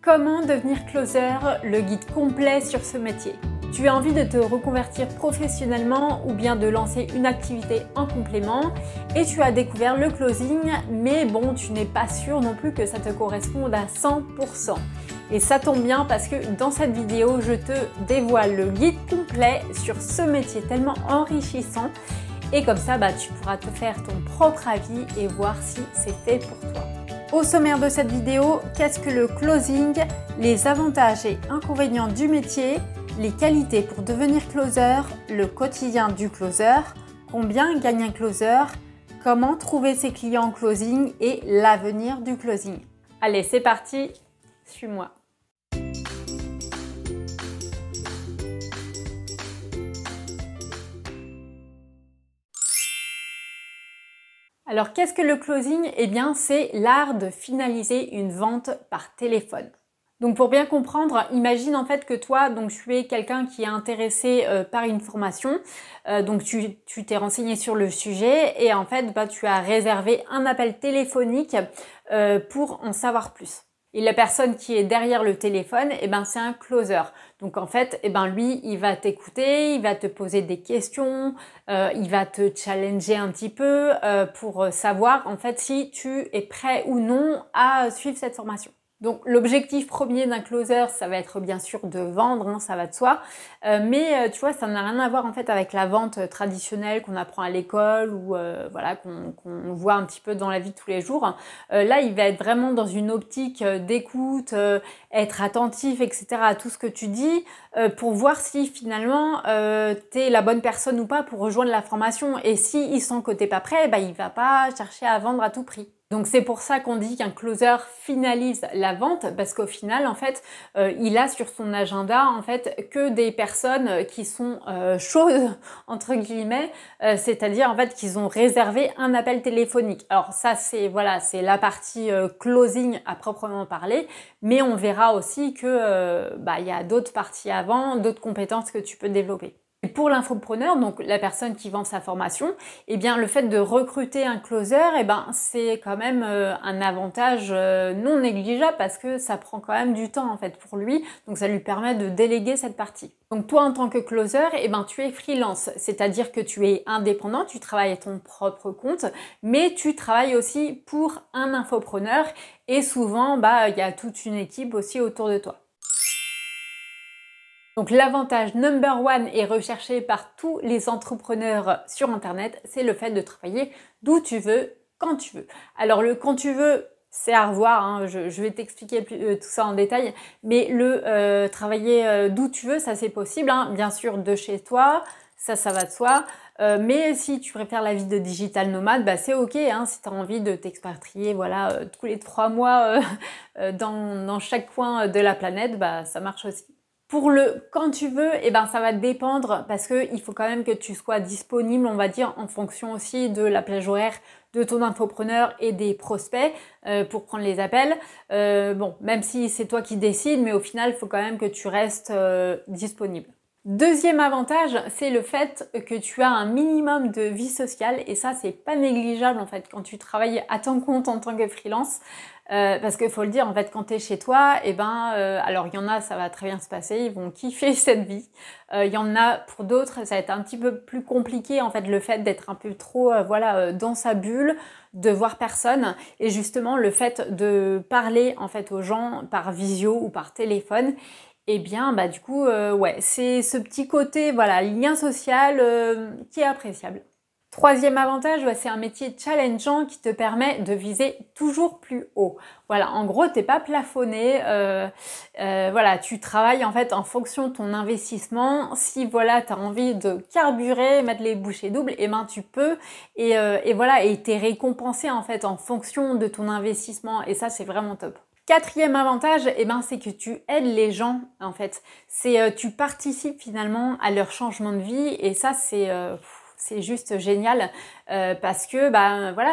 Comment devenir closer, le guide complet sur ce métier. Tu as envie de te reconvertir professionnellement ou bien de lancer une activité en complément et tu as découvert le closing, mais bon, tu n'es pas sûr non plus que ça te corresponde à 100%. Et ça tombe bien parce que dans cette vidéo, je te dévoile le guide complet sur ce métier tellement enrichissant et comme ça, tu pourras te faire ton propre avis et voir si c'est fait pour toi. Au sommaire de cette vidéo, qu'est-ce que le closing, les avantages et inconvénients du métier, les qualités pour devenir closer, le quotidien du closer, combien gagne un closer, comment trouver ses clients en closing et l'avenir du closing. Allez, c'est parti, suis-moi. Alors, qu'est-ce que le closing? Eh bien, c'est l'art de finaliser une vente par téléphone. Donc, pour bien comprendre, imagine en fait que toi, tu es quelqu'un qui est intéressé par une formation. Donc, tu t'es renseigné sur le sujet et en fait, tu as réservé un appel téléphonique pour en savoir plus. Et la personne qui est derrière le téléphone, c'est un closer. Donc en fait, lui, il va t'écouter, il va te poser des questions, il va te challenger un petit peu pour savoir en fait si tu es prêt ou non à suivre cette formation. Donc l'objectif premier d'un closer, ça va être bien sûr de vendre, ça va de soi, mais tu vois, ça n'a rien à voir en fait avec la vente traditionnelle qu'on apprend à l'école ou qu'on voit un petit peu dans la vie de tous les jours. Là, il va être vraiment dans une optique d'écoute, être attentif, etc. à tout ce que tu dis pour voir si finalement t'es la bonne personne ou pas pour rejoindre la formation. Et s'il sent que t'es pas prêt, il va pas chercher à vendre à tout prix. Donc c'est pour ça qu'on dit qu'un closer finalise la vente parce qu'au final en fait il a sur son agenda en fait que des personnes qui sont chaudes entre guillemets, c'est-à-dire en fait qu'ils ont réservé un appel téléphonique. Alors ça c'est la partie closing à proprement parler, mais on verra aussi que y a d'autres parties avant, d'autres compétences que tu peux développer. Et pour l'infopreneur, donc la personne qui vend sa formation, le fait de recruter un closer, c'est quand même un avantage non négligeable parce que ça prend quand même du temps en fait pour lui, donc ça lui permet de déléguer cette partie. Donc toi en tant que closer, tu es freelance, c'est-à-dire que tu es indépendant, tu travailles à ton propre compte, mais tu travailles aussi pour un infopreneur et souvent il y a toute une équipe aussi autour de toi. Donc l'avantage number one et recherché par tous les entrepreneurs sur internet, c'est le fait de travailler d'où tu veux, quand tu veux. Alors le quand tu veux, c'est à revoir, je vais t'expliquer tout ça en détail, mais le travailler d'où tu veux, ça c'est possible, bien sûr de chez toi, ça va de soi. Mais si tu préfères la vie de digital nomade, c'est ok, si tu as envie de t'expatrier tous les 3 mois dans chaque coin de la planète, ça marche aussi. Pour le quand tu veux, ça va dépendre parce que il faut quand même que tu sois disponible, on va dire, en fonction aussi de la plage horaire de ton infopreneur et des prospects pour prendre les appels. Même si c'est toi qui décides, mais au final, il faut quand même que tu restes disponible. Deuxième avantage, c'est le fait que tu as un minimum de vie sociale et ça, c'est pas négligeable en fait quand tu travailles à ton compte en tant que freelance. Parce qu'il faut le dire, en fait, quand tu es chez toi, alors il y en a, ça va très bien se passer, ils vont kiffer cette vie. Il y en a pour d'autres, ça va être un petit peu plus compliqué, en fait, le fait d'être un peu trop, dans sa bulle, de voir personne. Et justement, le fait de parler, en fait, aux gens par visio ou par téléphone, du coup, c'est ce petit côté, lien social qui est appréciable. Troisième avantage, c'est un métier challengeant qui te permet de viser toujours plus haut. En gros, t'es pas plafonné. Tu travailles en fait en fonction de ton investissement. Si t'as envie de carburer, mettre les bouchées doubles, tu peux. Et t'es récompensé en fait en fonction de ton investissement. Et ça, c'est vraiment top. Quatrième avantage, c'est que tu aides les gens en fait. Tu participes finalement à leur changement de vie et ça c'est juste génial parce que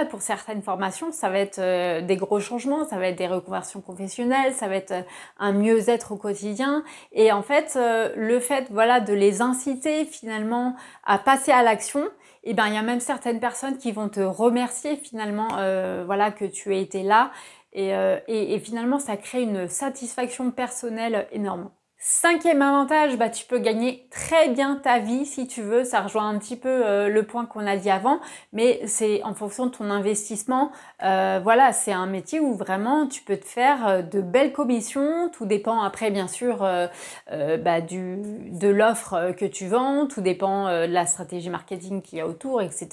pour certaines formations, ça va être des gros changements, ça va être des reconversions professionnelles, ça va être un mieux-être au quotidien et en fait le fait de les inciter finalement à passer à l'action, il y a même certaines personnes qui vont te remercier finalement que tu aies été là et finalement ça crée une satisfaction personnelle énorme. Cinquième avantage, tu peux gagner très bien ta vie si tu veux. Ça rejoint un petit peu le point qu'on a dit avant, mais c'est en fonction de ton investissement. Voilà, c'est un métier où vraiment tu peux te faire de belles commissions. Tout dépend après bien sûr de l'offre que tu vends. Tout dépend de la stratégie marketing qu'il y a autour, etc.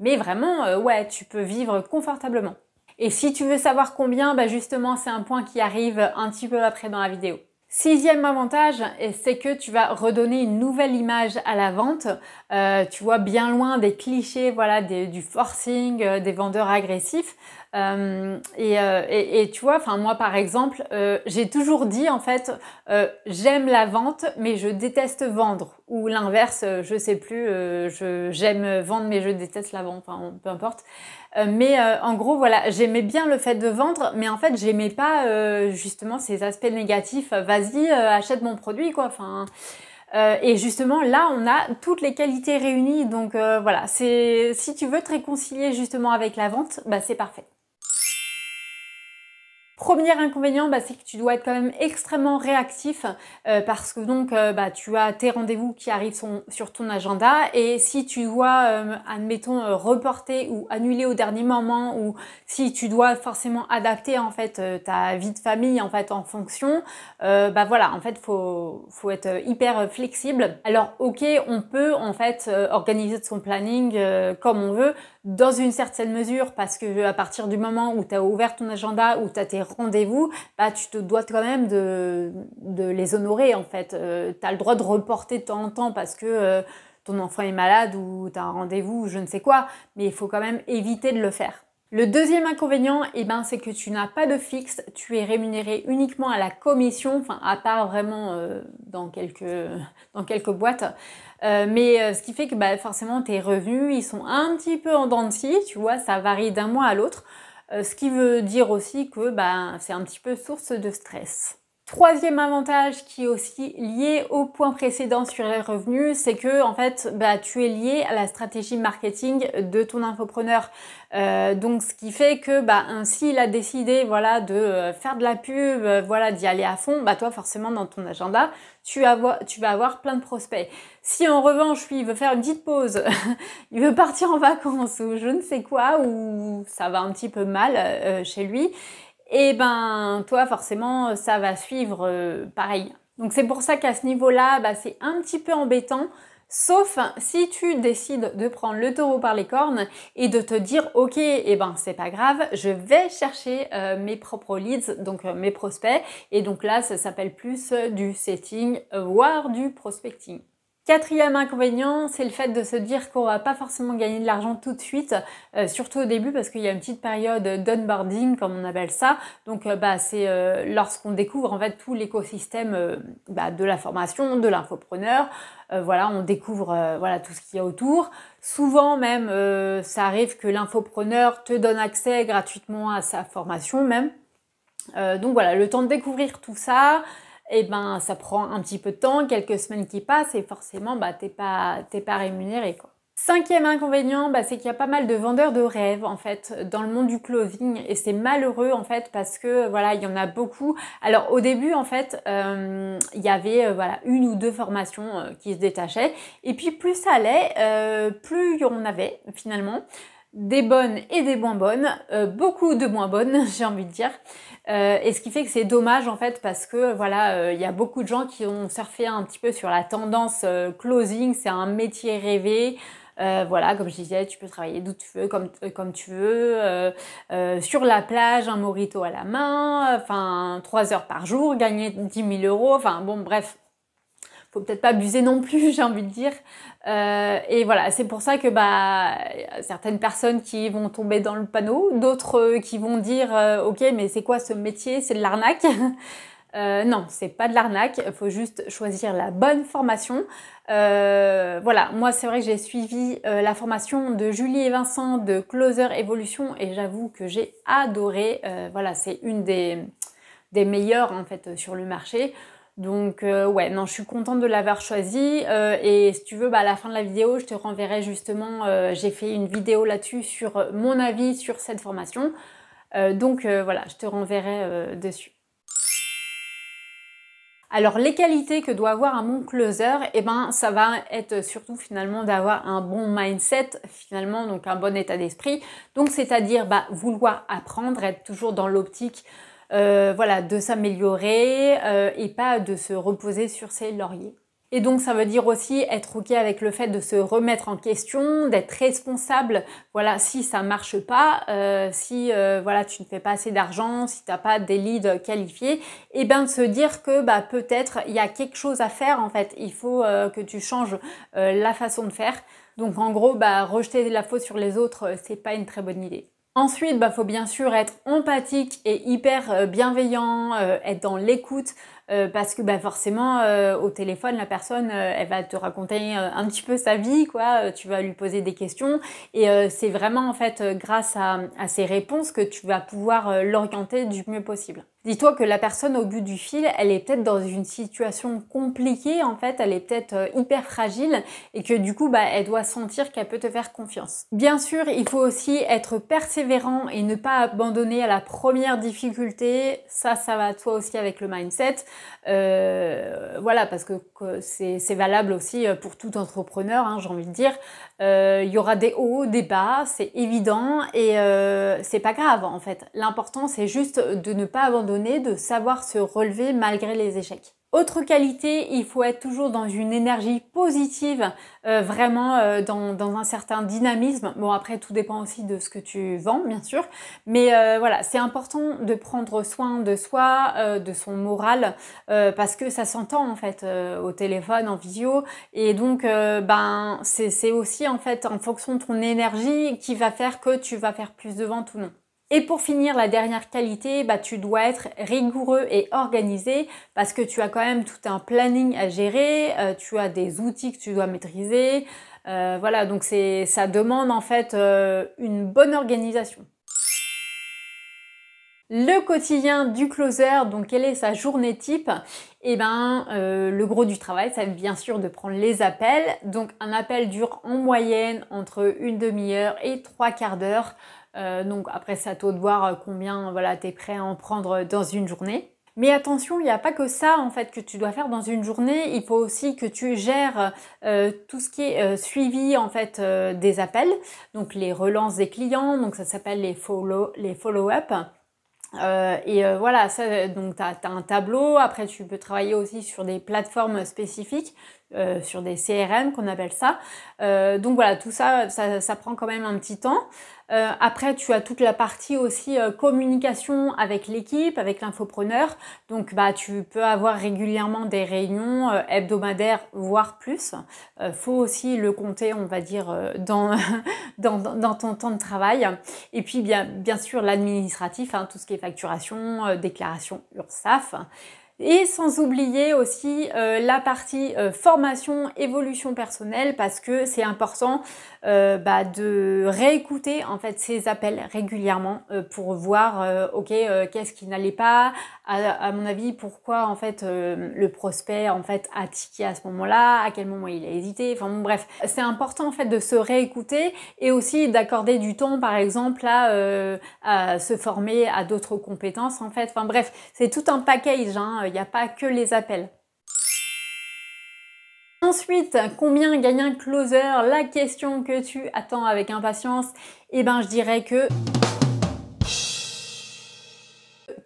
Mais vraiment, ouais, tu peux vivre confortablement. Et si tu veux savoir combien, justement, c'est un point qui arrive un petit peu après dans la vidéo. Sixième avantage, c'est que tu vas redonner une nouvelle image à la vente. Tu vois, bien loin des clichés, voilà, du forcing, des vendeurs agressifs. Et tu vois, enfin moi par exemple, j'ai toujours dit en fait, j'aime la vente, mais je déteste vendre. Ou l'inverse, je sais plus, j'aime vendre, mais je déteste la vente. Enfin, peu importe. En gros, voilà, j'aimais bien le fait de vendre, mais en fait, j'aimais pas justement ces aspects négatifs. Vas-y, achète mon produit, quoi. Enfin, et justement, là, on a toutes les qualités réunies. Donc voilà, si tu veux te réconcilier justement avec la vente, c'est parfait. Premier inconvénient, c'est que tu dois être quand même extrêmement réactif parce que donc tu as tes rendez-vous qui arrivent sur ton agenda et si tu dois, admettons, reporter ou annuler au dernier moment ou si tu dois forcément adapter en fait ta vie de famille en fait en fonction, voilà, en fait faut être hyper flexible. Alors ok, on peut en fait organiser son planning comme on veut dans une certaine mesure parce que à partir du moment où tu as ouvert ton agenda, où tu as tes rendez-vous, tu te dois quand même de les honorer en fait. Tu as le droit de reporter de temps en temps parce que ton enfant est malade ou tu as un rendez-vous ou je ne sais quoi, mais il faut quand même éviter de le faire. Le deuxième inconvénient, c'est que tu n'as pas de fixe, tu es rémunéré uniquement à la commission, enfin à part vraiment dans quelques boîtes. Ce qui fait que forcément tes revenus, ils sont un petit peu en dents de scie, tu vois, ça varie d'un mois à l'autre. Ce qui veut dire aussi que c'est un petit peu source de stress. Troisième avantage qui est aussi lié au point précédent sur les revenus, c'est que en fait, tu es lié à la stratégie marketing de ton infopreneur. Donc, ce qui fait que s'il a décidé, voilà, de faire de la pub, voilà, d'y aller à fond, toi, forcément, dans ton agenda, tu vas avoir plein de prospects. Si en revanche, lui, il veut faire une petite pause, il veut partir en vacances ou je ne sais quoi, ou ça va un petit peu mal chez lui, et toi forcément ça va suivre pareil. Donc c'est pour ça qu'à ce niveau-là, c'est un petit peu embêtant, sauf si tu décides de prendre le taureau par les cornes et de te dire ok, c'est pas grave, je vais chercher mes propres leads, donc mes prospects, et donc là ça s'appelle plus du setting, voire du prospecting. Quatrième inconvénient, c'est le fait de se dire qu'on va pas forcément gagner de l'argent tout de suite, surtout au début parce qu'il y a une petite période d'onboarding comme on appelle ça. Donc c'est lorsqu'on découvre en fait tout l'écosystème de la formation, de l'infopreneur. Voilà, on découvre voilà tout ce qu'il y a autour. Souvent même, ça arrive que l'infopreneur te donne accès gratuitement à sa formation même. Donc voilà, le temps de découvrir tout ça. Ça prend un petit peu de temps, quelques semaines qui passent et forcément, t'es pas rémunéré, quoi. Cinquième inconvénient, c'est qu'il y a pas mal de vendeurs de rêves, en fait, dans le monde du closing et c'est malheureux, en fait, parce que, voilà, il y en a beaucoup. Alors, au début, en fait, il y avait, une ou deux formations qui se détachaient et puis plus ça allait, plus il y en avait, finalement. Des bonnes et des moins bonnes, beaucoup de moins bonnes, j'ai envie de dire. Et ce qui fait que c'est dommage en fait parce que voilà, y a beaucoup de gens qui ont surfé un petit peu sur la tendance closing, c'est un métier rêvé. Voilà, comme je disais, tu peux travailler d'où tu veux, comme tu veux, sur la plage, un mojito à la main, enfin 3 heures par jour, gagner 10 000 €, enfin bon bref. Faut peut-être pas abuser non plus, j'ai envie de dire. Et voilà, c'est pour ça que certaines personnes qui vont tomber dans le panneau, d'autres qui vont dire ok, mais c'est quoi ce métier? C'est de l'arnaque. Non, c'est pas de l'arnaque, il faut juste choisir la bonne formation. Voilà, moi c'est vrai que j'ai suivi la formation de Julie et Vincent de Closer Evolution et j'avoue que j'ai adoré. Voilà, c'est une des meilleures en fait sur le marché. Donc ouais, non, je suis contente de l'avoir choisi et si tu veux, à la fin de la vidéo, je te renverrai justement, j'ai fait une vidéo là-dessus sur mon avis sur cette formation. Donc voilà, je te renverrai dessus. Alors les qualités que doit avoir un bon closer, eh ben ça va être surtout finalement d'avoir un bon mindset finalement, donc un bon état d'esprit. Donc c'est-à-dire vouloir apprendre, être toujours dans l'optique voilà, de s'améliorer et pas de se reposer sur ses lauriers. Et donc ça veut dire aussi être ok avec le fait de se remettre en question, d'être responsable. Voilà, si ça marche pas, si voilà tu ne fais pas assez d'argent, si t'as pas des leads qualifiés, et bien de se dire que peut-être il y a quelque chose à faire en fait. Il faut que tu changes la façon de faire. Donc en gros, rejeter la faute sur les autres, c'est pas une très bonne idée. Ensuite, faut bien sûr être empathique et hyper bienveillant, être dans l'écoute, parce que forcément au téléphone la personne elle va te raconter un petit peu sa vie quoi, tu vas lui poser des questions et c'est vraiment en fait grâce à ces réponses que tu vas pouvoir l'orienter du mieux possible. Dis-toi que la personne au bout du fil, elle est peut-être dans une situation compliquée en fait, elle est peut-être hyper fragile et que du coup elle doit sentir qu'elle peut te faire confiance. Bien sûr, il faut aussi être persévérant et ne pas abandonner à la première difficulté, ça va toi aussi avec le mindset. Voilà, parce que c'est valable aussi pour tout entrepreneur, hein, j'ai envie de dire. Il y aura des hauts, des bas, c'est évident et c'est pas grave en fait. L'important c'est juste de ne pas abandonner, de savoir se relever malgré les échecs. Autre qualité, il faut être toujours dans une énergie positive, vraiment dans un certain dynamisme. Bon après tout dépend aussi de ce que tu vends bien sûr, mais voilà, c'est important de prendre soin de soi, de son moral, parce que ça s'entend en fait au téléphone, en visio, et donc c'est aussi en fait en fonction de ton énergie qui va faire que tu vas faire plus de ventes ou non. Et pour finir, la dernière qualité, tu dois être rigoureux et organisé parce que tu as quand même tout un planning à gérer, tu as des outils que tu dois maîtriser. Voilà, donc ça demande en fait une bonne organisation. Le quotidien du closer, donc quelle est sa journée type? Le gros du travail, ça va être bien sûr de prendre les appels. Donc un appel dure en moyenne entre une demi-heure et 3/4 d'heure. Donc après, c'est à toi de voir combien tu es prêt à en prendre dans une journée. Mais attention, il n'y a pas que ça en fait que tu dois faire dans une journée. Il faut aussi que tu gères tout ce qui est suivi en fait des appels, donc les relances des clients. Donc ça s'appelle les follow-up. Voilà, ça, donc tu as un tableau. Après, tu peux travailler aussi sur des plateformes spécifiques, sur des CRM qu'on appelle ça. Donc voilà, tout ça, ça prend quand même un petit temps. Après, tu as toute la partie aussi communication avec l'équipe, avec l'infopreneur. Donc, tu peux avoir régulièrement des réunions hebdomadaires, voire plus. Faut aussi le compter, on va dire, dans, dans ton temps de travail. Et puis, bien sûr, l'administratif, hein, tout ce qui est facturation, déclaration URSSAF. Et sans oublier aussi la partie formation, évolution personnelle, parce que c'est important de réécouter en fait ces appels régulièrement pour voir qu'est-ce qui n'allait pas, à mon avis pourquoi en fait le prospect en fait a tiqué à ce moment-là, à quel moment il a hésité, enfin bon bref, c'est important en fait de se réécouter et aussi d'accorder du temps par exemple à se former à d'autres compétences en fait, enfin bref, c'est tout un package, hein. Il n'y a pas que les appels. Ensuite, combien gagne un closer? La question que tu attends avec impatience, je dirais que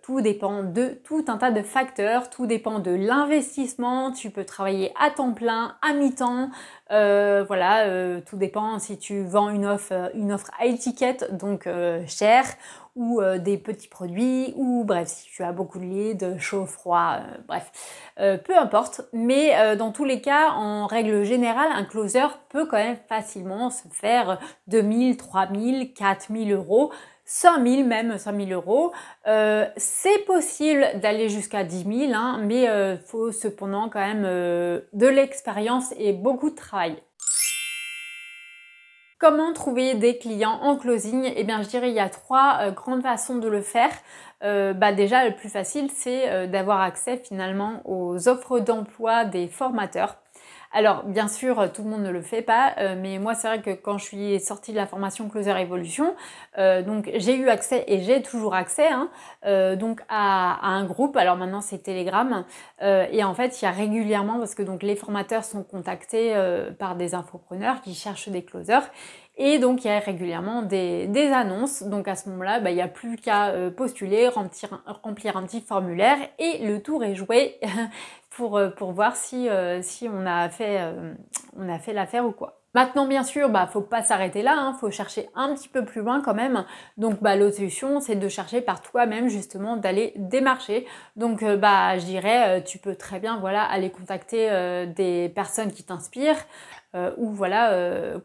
tout dépend de tout un tas de facteurs, tout dépend de l'investissement, tu peux travailler à temps plein, à mi-temps, tout dépend si tu vends une offre à étiquette, donc chère, ou des petits produits, ou bref, si tu as beaucoup de leads, chaud, froid, bref, peu importe. Mais dans tous les cas, en règle générale, un closer peut quand même facilement se faire 2000, 3000, 4000 euros, 5000 même, 5000 euros. C'est possible d'aller jusqu'à 10 000, hein, mais faut cependant quand même de l'expérience et beaucoup de travail. Comment trouver des clients en closing? Je dirais il y a trois grandes façons de le faire. Déjà, le plus facile, c'est d'avoir accès finalement aux offres d'emploi des formateurs. Alors, bien sûr, tout le monde ne le fait pas, mais moi, c'est vrai que quand je suis sortie de la formation Closer Evolution, donc j'ai eu accès et j'ai toujours accès hein, donc à un groupe. Alors maintenant, c'est Telegram. Et en fait, il y a régulièrement, parce que donc les formateurs sont contactés par des infopreneurs qui cherchent des closers. Et donc, il y a régulièrement des annonces. Donc, à ce moment-là, il n'y a plus qu'à postuler, remplir un petit formulaire et le tour est joué pour voir si on a fait l'affaire ou quoi. Maintenant, bien sûr, faut pas s'arrêter là, hein, faut chercher un petit peu plus loin quand même. Donc, l'autre solution, c'est de chercher par toi-même, justement, d'aller démarcher. Donc, je dirais, tu peux très bien, voilà, aller contacter des personnes qui t'inspirent, ou voilà,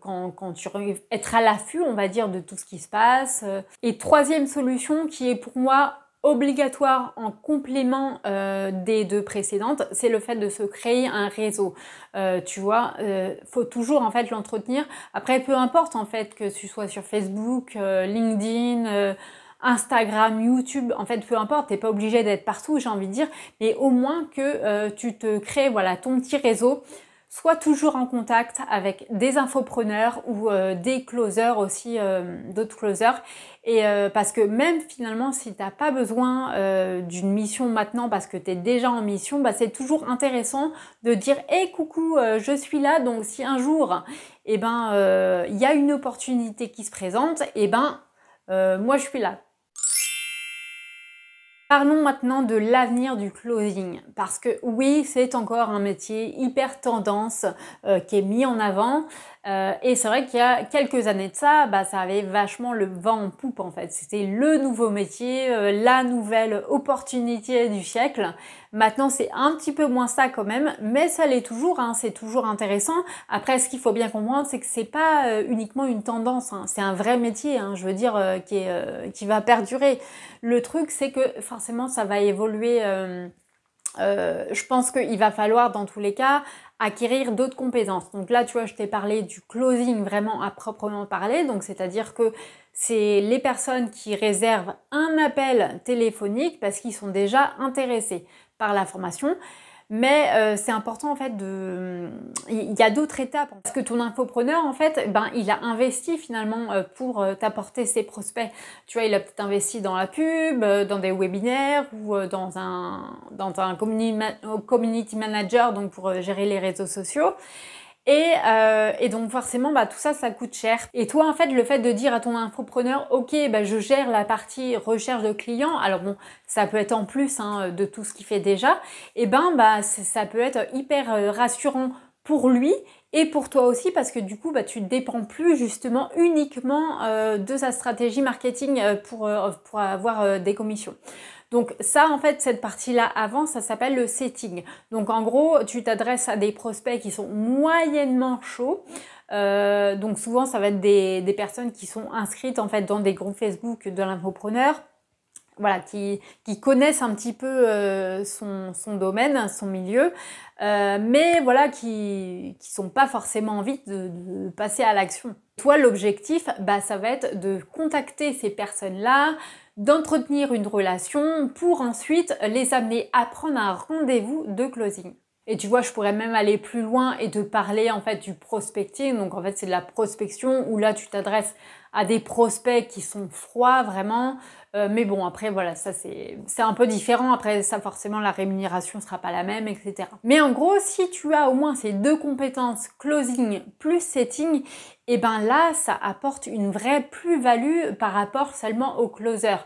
quand tu être à l'affût, on va dire, de tout ce qui se passe. Et troisième solution, qui est pour moi obligatoire en complément des deux précédentes, c'est le fait de se créer un réseau. Tu vois, faut toujours en fait l'entretenir. Après, peu importe en fait que tu sois sur Facebook, LinkedIn, Instagram, YouTube, en fait, peu importe, t'es pas obligé d'être partout, j'ai envie de dire, mais au moins que tu te crées, voilà, ton petit réseau. Sois toujours en contact avec des infopreneurs ou des closers aussi, d'autres closers. Et parce que même finalement, si tu n'as pas besoin d'une mission maintenant parce que tu es déjà en mission, c'est toujours intéressant de dire « Hey, coucou, je suis là, donc si un jour, il y a une opportunité qui se présente, moi je suis là ». Parlons maintenant de l'avenir du closing, parce que oui, c'est encore un métier hyper tendance qui est mis en avant. Et c'est vrai qu'il y a quelques années de ça, ça avait vachement le vent en poupe en fait. C'était le nouveau métier, la nouvelle opportunité du siècle. Maintenant, c'est un petit peu moins ça quand même, mais ça l'est toujours, hein, c'est toujours intéressant. Après, ce qu'il faut bien comprendre, c'est que c'est pas uniquement une tendance, hein, c'est un vrai métier, hein, je veux dire, qui va perdurer. Le truc, c'est que forcément, ça va évoluer. Je pense qu'il va falloir, dans tous les cas, acquérir d'autres compétences. Donc là, tu vois, je t'ai parlé du closing vraiment à proprement parler. Donc, c'est-à-dire que c'est les personnes qui réservent un appel téléphonique parce qu'ils sont déjà intéressés par la formation. Mais c'est important en fait il y a d'autres étapes parce que ton infopreneur en fait il a investi finalement pour t'apporter ses prospects. Tu vois, il a peut-être investi dans la pub, dans des webinaires ou dans un community manager donc pour gérer les réseaux sociaux. Et donc forcément, tout ça, ça coûte cher. Et toi, en fait, le fait de dire à ton infopreneur, ok, je gère la partie recherche de clients, alors bon, ça peut être en plus hein, de tout ce qu'il fait déjà, et ça peut être hyper rassurant pour lui et pour toi aussi parce que du coup, tu ne dépends plus justement uniquement de sa stratégie marketing pour avoir des commissions. Donc ça, en fait, cette partie-là avant, ça s'appelle le setting. Donc en gros, tu t'adresses à des prospects qui sont moyennement chauds. Donc souvent, ça va être des personnes qui sont inscrites en fait dans des groupes Facebook de l'infopreneur. Voilà, qui connaissent un petit peu son domaine, son milieu, mais voilà, qui sont pas forcément envie de passer à l'action. Toi, l'objectif, ça va être de contacter ces personnes-là, d'entretenir une relation pour ensuite les amener à prendre un rendez-vous de closing. Et tu vois, je pourrais même aller plus loin et te parler en fait du prospecting. Donc en fait, c'est de la prospection où là, tu t'adresses à des prospects qui sont froids vraiment. Mais bon, après, voilà, ça c'est un peu différent. Après, ça forcément, la rémunération sera pas la même, etc. Mais en gros, si tu as au moins ces deux compétences, closing plus setting, et là, ça apporte une vraie plus-value par rapport seulement aux closers.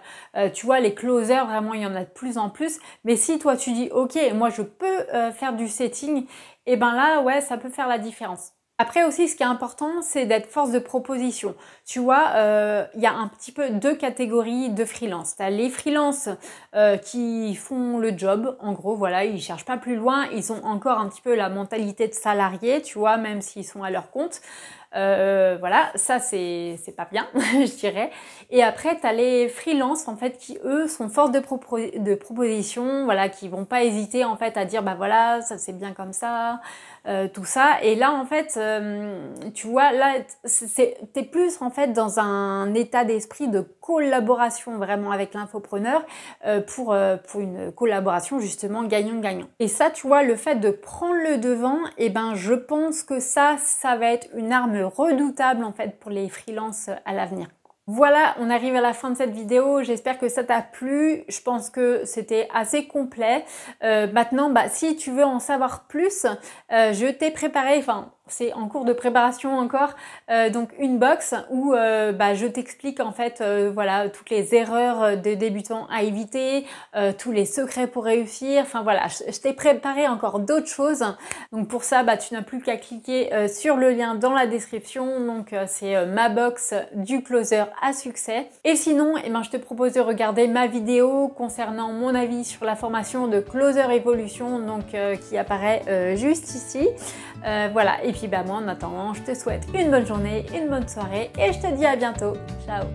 Tu vois, les closers, vraiment, il y en a de plus en plus. Mais si toi, tu dis, ok, moi, je peux faire du setting, et là, ouais, ça peut faire la différence. Après aussi, ce qui est important, c'est d'être force de proposition. Tu vois, il y a un petit peu deux catégories de freelance. Tu as les freelances qui font le job, en gros, voilà, ils cherchent pas plus loin, ils ont encore un petit peu la mentalité de salarié, tu vois, même s'ils sont à leur compte. Voilà, ça c'est pas bien, je dirais. Et après, tu as les freelances en fait qui eux sont force de proposition, voilà, qui vont pas hésiter en fait à dire bah voilà, ça c'est bien comme ça, tout ça. Et là en fait, tu vois, là t'es plus en fait dans un état d'esprit de collaboration vraiment avec l'infopreneur pour une collaboration justement gagnant-gagnant. Et ça, tu vois, le fait de prendre le devant, et ben je pense que ça va être une arme redoutable en fait pour les freelances à l'avenir. Voilà, on arrive à la fin de cette vidéo, j'espère que ça t'a plu, je pense que c'était assez complet. Maintenant, bah, si tu veux en savoir plus, je t'ai préparé, enfin c'est en cours de préparation encore, donc une box où bah, je t'explique en fait voilà, toutes les erreurs de débutants à éviter, tous les secrets pour réussir, enfin voilà, je t'ai préparé encore d'autres choses. Donc pour ça, bah, tu n'as plus qu'à cliquer sur le lien dans la description, donc c'est ma box du closer à succès. Et sinon, eh ben, je te propose de regarder ma vidéo concernant mon avis sur la formation de Closer Evolution, donc qui apparaît juste ici. Voilà, et puis bah moi en attendant, je te souhaite une bonne journée, une bonne soirée et je te dis à bientôt. Ciao!